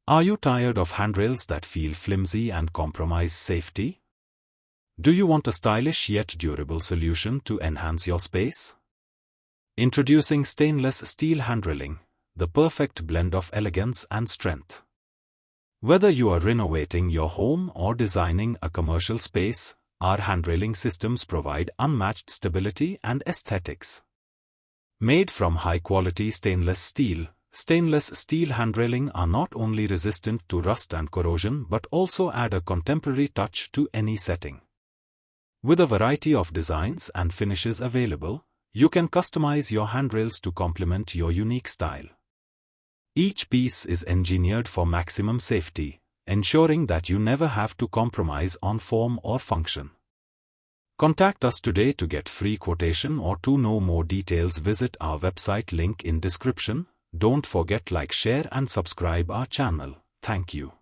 Are you tired of handrails that feel flimsy and compromise safety? Do you want a stylish yet durable solution to enhance your space? Introducing stainless steel handrailing, the perfect blend of elegance and strength. Whether you are renovating your home or designing a commercial space, our handrailing systems provide unmatched stability and aesthetics. Made from high-quality stainless steel handrailing are not only resistant to rust and corrosion but also add a contemporary touch to any setting. With a variety of designs and finishes available, you can customize your handrails to complement your unique style. Each piece is engineered for maximum safety, ensuring that you never have to compromise on form or function. Contact us today to get free quotation, or to know more details visit our website, link in description. Don't forget like, share and subscribe our channel. Thank you.